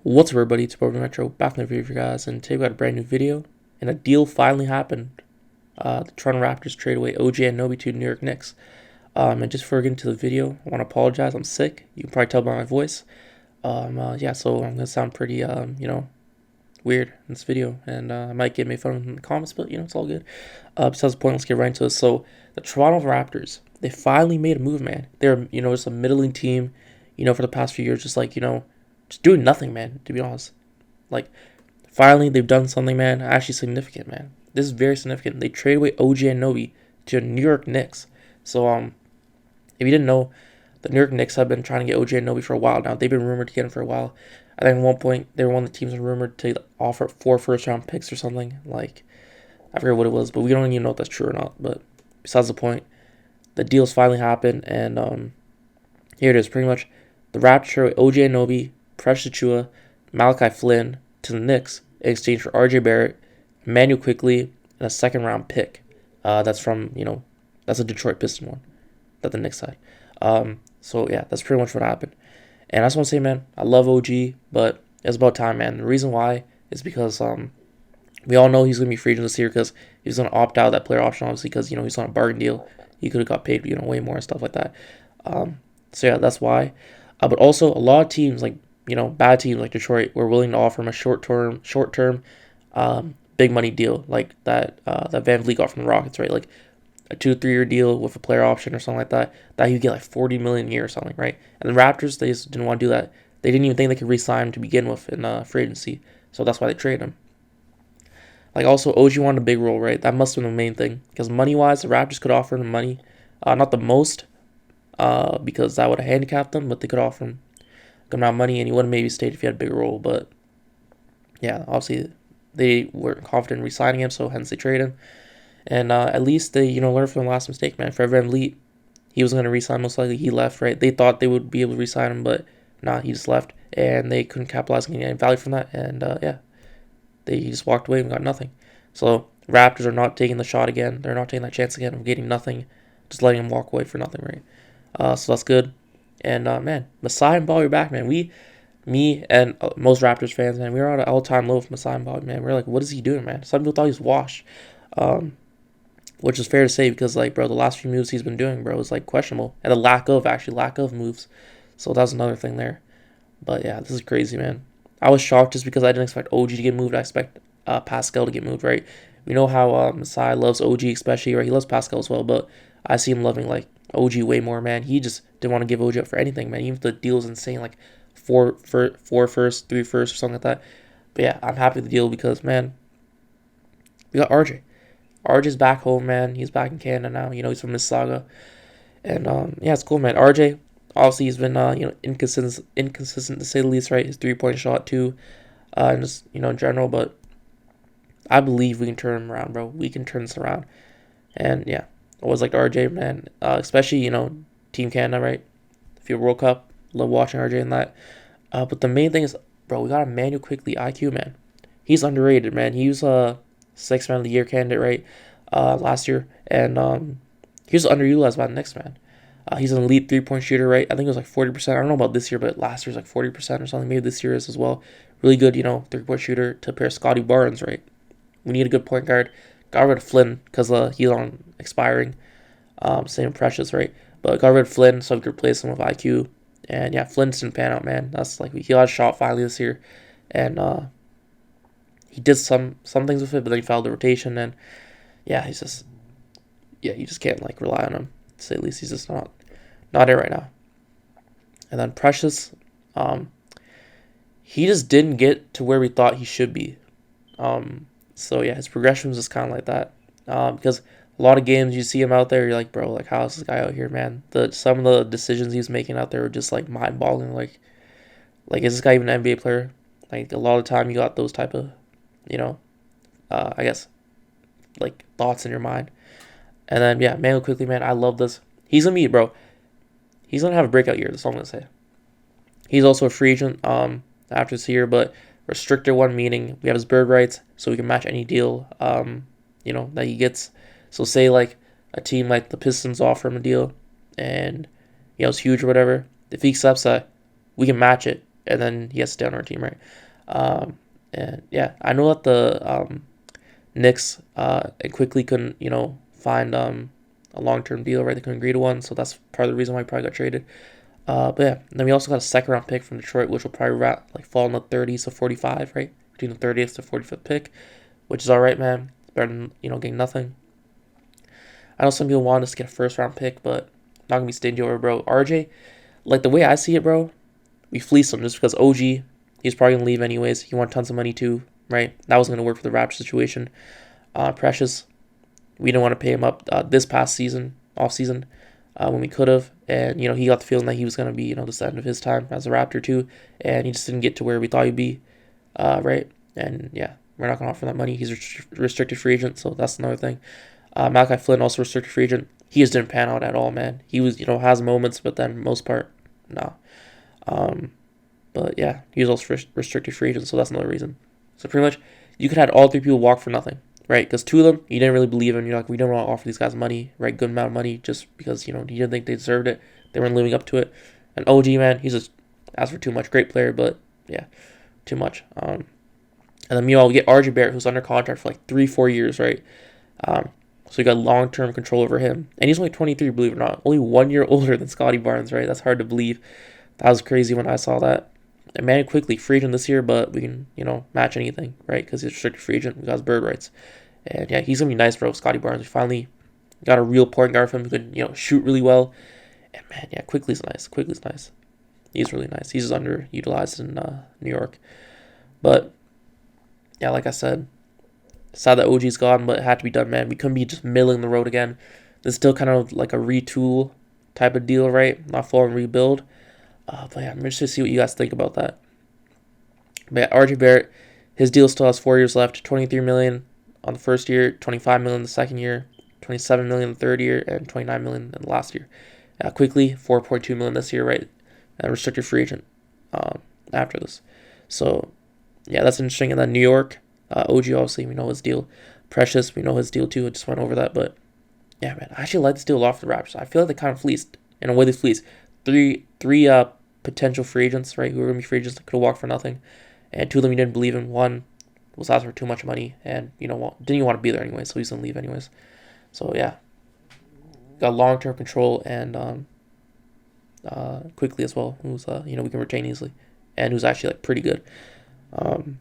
What's up, everybody? It's Barrett Metro back in the video for you guys, and today we got a brand new video. And a deal finally happened. The Toronto Raptors trade away OG Anunoby to New York Knicks. And just before we get into the video, I want to apologize. I'm sick. You can probably tell by my voice. So I'm gonna sound pretty, weird in this video, and I might get made fun of in the comments, but it's all good. Besides the point, let's get right into it. So the Toronto Raptors, they finally made a move, man. They're just a middling team, for the past few years, just doing nothing, man, to be honest. Like, finally, they've done something, man, actually significant, man. This is very significant. They traded away OG Anunoby to New York Knicks. So, if you didn't know, the New York Knicks have been trying to get OG Anunoby for a while now. They've been rumored to get him for a while. I think at one point, they were one of the teams rumored to offer 4 first-round picks or something. Like, I forget what it was, but we don't even know if that's true or not. But besides the point, the deals finally happened, and here it is, pretty much. The Raptors traded OG Anunoby, Precious Achiuwa, Malachi Flynn to the Knicks in exchange for RJ Barrett, Immanuel Quickley, and a second-round pick. That's from, that's a Detroit Pistons one. That's the Knicks side. That's pretty much what happened. And I just want to say, man, I love OG, but it's about time, man. The reason why is because we all know he's going to be free agent this year because he's going to opt out of that player option, obviously, because, he's on a bargain deal. He could have got paid, way more and stuff like that. That's why. But also, a lot of teams, bad teams like Detroit, were willing to offer him a short-term, big money deal like that Van Vliet got from the Rockets, right? Like a 2-3 year deal with a player option or something like that you get like $40 million a year or something, right? And the Raptors, they just didn't want to do that. They didn't even think they could re-sign him to begin with in free agency, so that's why they traded him. Like, also, OG wanted a big role, right? That must have been the main thing, because money-wise, the Raptors could offer him money, not the most, because that would have handicapped them, but they could offer him a good amount of money, and he would have maybe stayed if he had a bigger role. But yeah, obviously they weren't confident in re-signing him, so hence they traded him. And at least they, learned from the last mistake, man. For Van Vliet, he was going to re-sign most likely. He left, right? They thought they would be able to re-sign him, but nah, he just left. And they couldn't capitalize on any value from that. And they just walked away and got nothing. So Raptors are not taking the shot again. They're not taking that chance again of getting nothing. Just letting him walk away for nothing, right? So that's good. And, man, Masai and Ball, you're back, man. Me and most Raptors fans, man, we were at an all-time low with Masai and Ball, man. We were like, what is he doing, man? Some people thought he was washed. Which is fair to say because, the last few moves he's been doing, is, questionable. And the lack of moves. So that was another thing there. But, yeah, this is crazy, man. I was shocked just because I didn't expect OG to get moved. I expect Pascal to get moved, right? We know how Masai loves OG especially, right? He loves Pascal as well, but I see him loving, OG way more, man. He just didn't want to give OG up for anything, man. Even if the deal was insane, 4 first, 3 first, or something like that. But, yeah, I'm happy with the deal because, man, we got RJ. RJ's back home, man. He's back in Canada now. He's from Mississauga. And, it's cool, man. RJ, obviously, he's been, inconsistent to say the least, right? His three-point shot, too, and just, in general. But I believe we can turn him around, bro. We can turn this around. And, yeah, I always liked RJ, man. Especially, Team Canada, right? FIBA World Cup. Love watching RJ in that. But the main thing is, bro, we got Immanuel Quickley, IQ, man. He's underrated, man. He was 6th man of the year candidate, right? Last year, and he was underutilized by the Knicks, man. He's an elite 3-point shooter, right? I think it was 40%. I don't know about this year, but last year was 40% or something. Maybe this year is as well. Really good, 3-point shooter to pair Scotty Barnes, right? We need a good point guard. Got rid of Flynn because he's on expiring. Same Precious, right? But got rid of Flynn so we could replace him with IQ. And yeah, Flynn didn't pan out, man. That's he got a shot finally this year, and he did some things with it, but then he fouled the rotation, and yeah, you just can't rely on him, to say at least. He's just not it right now. And then Precious, he just didn't get to where we thought he should be. His progression was just kind of like that. Because a lot of games you see him out there, you're like, bro, how is this guy out here, man? Some of the decisions he was making out there were just mind-boggling. Like is this guy even an NBA player? A lot of the time you got those type of thoughts in your mind. And then, yeah, Immanuel Quickley, man, I love this. He's going to be, he's going to have a breakout year, that's all I'm going to say. He's also a free agent after this year, but restricted one, meaning we have his bird rights, so we can match any deal, that he gets. So say, a team like the Pistons offer him a deal, and, it's huge or whatever. If he accepts that, we can match it, and then he has to stay on our team, right? And yeah, I know that the Knicks quickly couldn't, find a long-term deal, right? They couldn't agree to one, so that's part of the reason why he probably got traded. But yeah, then we also got a second-round pick from Detroit, which will probably fall in the 30s to 45, right? Between the 30th to 45th pick, which is all right, man. It's better than, getting nothing. I know some people want us to get a first-round pick, but I'm not going to be stingy over, bro. RJ, like the way I see it, bro, we fleece him just because OG, he's probably going to leave anyways. He wanted tons of money too, right? That wasn't going to work for the Raptors situation. Precious, we didn't want to pay him up this past season, off season, when we could have. And, he got the feeling that he was going to be, this end of his time as a Raptor too. And he just didn't get to where we thought he'd be, right? And yeah, we're not going to offer that money. He's a restricted free agent, so that's another thing. Malachi Flynn, also restricted free agent. He just didn't pan out at all, man. He was, has moments, but then most part, no. But yeah, he was also restricted free agent, so that's another reason. So pretty much, you could have all three people walk for nothing, right? Because two of them, you didn't really believe in. You're like, we don't want to offer these guys money, right? Good amount of money, just because, you didn't think they deserved it. They weren't living up to it. And OG, man, he's just asked for too much. Great player, but yeah, too much. And then meanwhile, we get RJ Barrett, who's under contract for like 3-4 years, right? So you got long-term control over him. And he's only 23, believe it or not. Only 1 year older than Scottie Barnes, right? That's hard to believe. That was crazy when I saw that. And Immanuel Quickley, free agent this year, but we can, match anything, right? Because he's a restricted free agent. We got his bird rights. And yeah, he's going to be nice, bro. Scottie Barnes, we finally got a real point guard from him who could, shoot really well. And man, yeah, Quickley's nice. Quickley's nice. He's really nice. He's just underutilized in New York. But yeah, like I said, sad that OG's gone, but it had to be done, man. We couldn't be just milling the road again. This is still kind of like a retool type of deal, right? Not full on rebuild. But yeah, I'm interested to see what you guys think about that. But yeah, RJ Barrett, his deal still has 4 years left. $23 million on the first year, $25 million the second year, $27 million the third year, and $29 million in the last year. Quickley, $4.2 million this year, right? Restricted free agent after this. So yeah, that's interesting. And then New York, OG, obviously, we know his deal. Precious, we know his deal too. I just went over that. But yeah, man, I actually like this deal off the Raptors. I feel like they kind of fleeced. In a way, they fleeced. Three potential free agents, right, who were going to be free agents that could have walked for nothing. And two of them you didn't believe in. One was asking for too much money and, didn't even want to be there anyway, so he's going to leave anyways. So yeah, got long-term control and Quickley as well, who's, we can retain easily. And who's actually, pretty good. And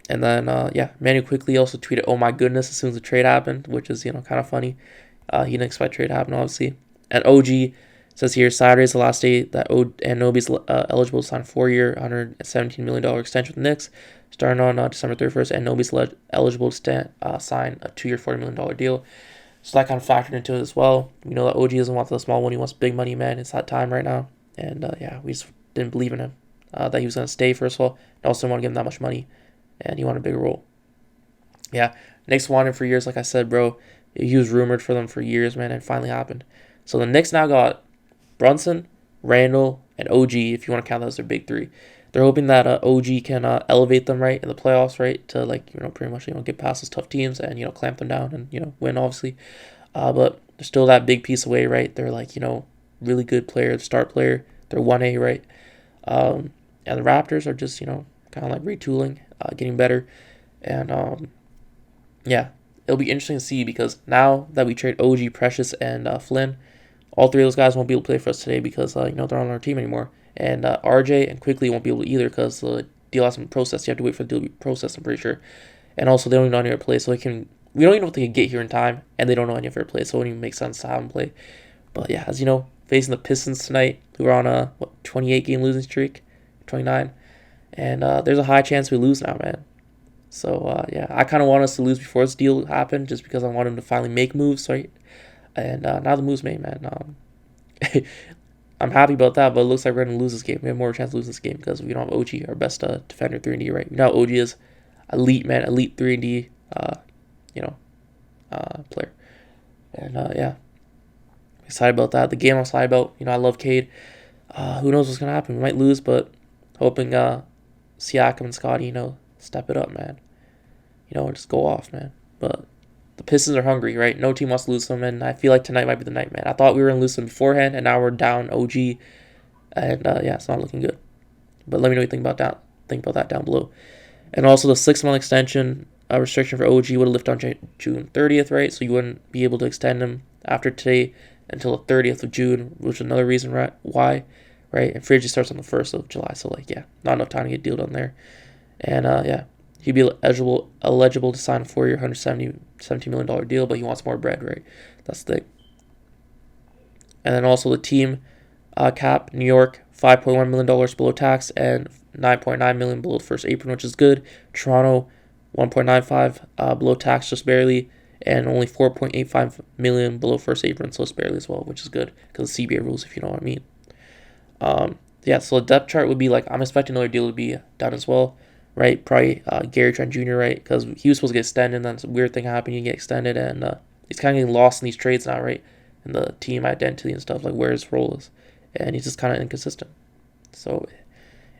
then, yeah, Immanuel Quickley also tweeted, "Oh my goodness," as soon as the trade happened, which is, kind of funny. He didn't expect trade to happen, obviously. And OG says here, Saturday's the last day that Anunoby's eligible to sign a 4-year, $117 million extension with the Knicks. Starting on December 31st, Anunoby's eligible to sign a 2-year, $40 million deal. So that kind of factored into it as well. We know that OG doesn't want the small one. He wants big money, man. It's that time right now. And, yeah, we just didn't believe in him. That he was going to stay, first of all. And also didn't want to give him that much money. And he wanted a bigger role. Yeah, Knicks wanted him for years, like I said, bro. He was rumored for them for years, man, and it finally happened. So the Knicks now got Brunson, Randall, and OG, if you want to count that as their big three. They're hoping that OG can elevate them, right, in the playoffs, right, to, pretty much, get past those tough teams and, clamp them down and, win, obviously. But they're still that big piece away, right? They're, really good player, star player. They're 1A, right? And the Raptors are just, kind of retooling, getting better. And, yeah, it'll be interesting to see because now that we trade OG, Precious, and Flynn, all three of those guys won't be able to play for us today because, they're not on our team anymore. And RJ and Quickley won't be able to either because the deal hasn't been processed. You have to wait for the deal to be processed, I'm pretty sure. And also, they don't even know any other play, so we don't even know if they can get here in time, and they don't know any of their play, so it wouldn't even make sense to have them play. But yeah, as you know, facing the Pistons tonight, who are on a 28-game losing streak, 29, and there's a high chance we lose now, man. So yeah, I kind of want us to lose before this deal happened, just because I want them to finally make moves, right? And now the move's made, man. I'm happy about that, but it looks like we're going to lose this game. We have more chance to lose this game because we don't have OG, our best defender, 3-and-D, right? We know OG is elite, man, elite 3-and-D, player. And yeah, excited about that. The game I'm excited about, I love Cade. Who knows what's going to happen? We might lose, but hoping Siakam and Scottie, step it up, man. Just go off, man. But the Pistons are hungry, right? No team wants to lose them, and I feel like tonight might be the night, man. I thought we were going to lose them beforehand, and now we're down OG, and yeah, it's not looking good. But let me know what you think about that down below. And also the 6-month extension restriction for OG would have lifted on June 30th, right? So you wouldn't be able to extend him after today until the 30th of June, which is another reason why, right? And free agency starts on the 1st of July, so like, yeah, not enough time to get a deal done there. And yeah, he'd be eligible to sign a 4-year, $170 million deal, but he wants more bread, right? That's the thing. And then also the team cap, New York, $5.1 million below tax and $9.9 million below the first apron, which is good. Toronto, $1.95 below tax, just barely, and only $4.85 million below first apron, so it's barely as well, which is good because of CBA rules, if you know what I mean. Yeah, so the depth chart would be like, I'm expecting another deal to be done as well, right? Probably Gary Trent Jr., right? Because he was supposed to get extended, and then some weird thing happened, he get extended, and he's kind of getting lost in these trades now, right? And the team identity and stuff, like where his role is. And he's just kind of inconsistent. So,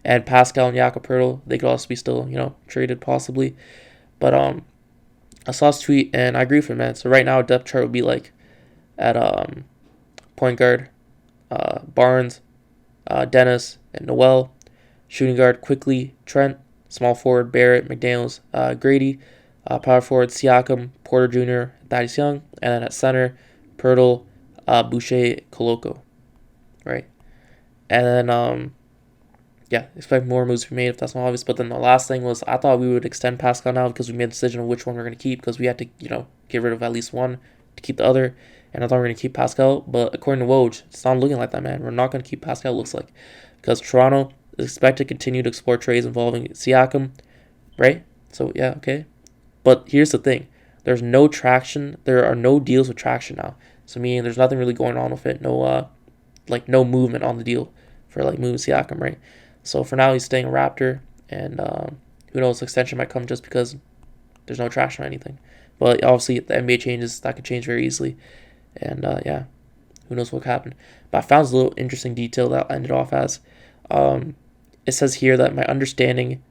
and Pascal and Jakob Poeltl, they could also be still, traded possibly. But I saw his tweet, and I agree with him, man. So right now, depth chart would be like at point guard, Barnes, Dennis, and Noel. Shooting guard, Quickley, Trent. Small forward, Barrett, McDaniels, Grady. Power forward, Siakam, Porter Jr., Thaddeus Young. And then at center, Poeltl, Boucher, Koloko. Right? And then, yeah, expect more moves to be made if that's not obvious. But then the last thing was, I thought we would extend Pascal now because we made the decision of which one we're going to keep because we had to, get rid of at least one to keep the other. And I thought we were going to keep Pascal. But according to Woj, it's not looking like that, man. We're not going to keep Pascal, it looks like. Because Toronto is expected to continue to explore trades involving Siakam, right? So, yeah, okay. But here's the thing. There's no traction. There are no deals with traction now. So, meaning there's nothing really going on with it. No, no movement on the deal for, moving Siakam, right? So, for now, he's staying a Raptor. And who knows, extension might come just because there's no traction or anything. But, obviously, if the NBA changes, that could change very easily. And, yeah, who knows what could happen. But I found this little interesting detail that I ended off as. It says here that my understanding,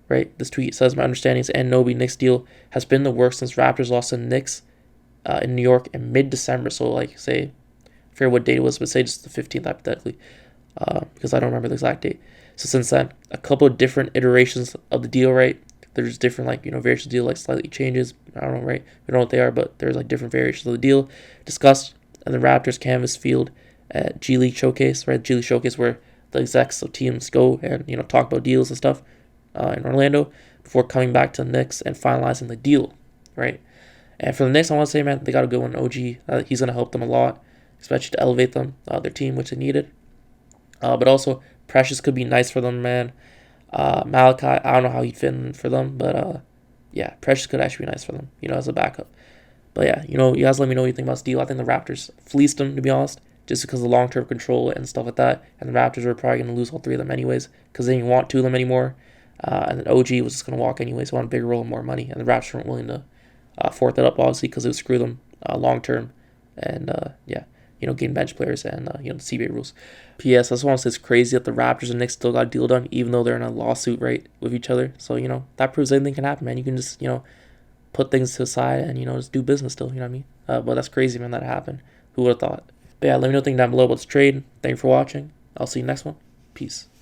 right, this tweet says, my understanding is Anunoby Knicks deal has been the worst since Raptors lost to Knicks in New York in mid-December. So, say, I forget what date it was, but say just the 15th, hypothetically, because I don't remember the exact date. So, since then, a couple of different iterations of the deal, right? There's different, variations of the deal, slightly changes. I don't know, right? We don't know what they are, but there's, different variations of the deal discussed. And the Raptors canvas field at G League Showcase, right? G League Showcase where the execs of teams go and, talk about deals and stuff in Orlando before coming back to the Knicks and finalizing the deal, right? And for the Knicks, I want to say, man, they got a good one. OG, he's going to help them a lot, especially to elevate them, their team, which they needed. But also, Precious could be nice for them, man. Malachi, I don't know how he'd fit in for them, but yeah, Precious could actually be nice for them, as a backup. But yeah, you guys let me know what you think about this deal. I think the Raptors fleeced them, to be honest, just because of the long-term control and stuff like that. And the Raptors were probably going to lose all three of them anyways because they didn't want two of them anymore. And then OG was just going to walk anyways, want a bigger role and more money. And the Raptors weren't willing to fork that up, obviously, because it would screw them long-term. And yeah, gain bench players and, the CBA rules. P.S. I just want to say it's crazy that the Raptors and Knicks still got a deal done, even though they're in a lawsuit, right, with each other. So, that proves anything can happen, man. You can just, put things to the side and, just do business still, you know what I mean? But that's crazy, man, that happened. Who would have thought? But yeah, let me know what you think down below about this trade. Thank you for watching. I'll see you next one. Peace.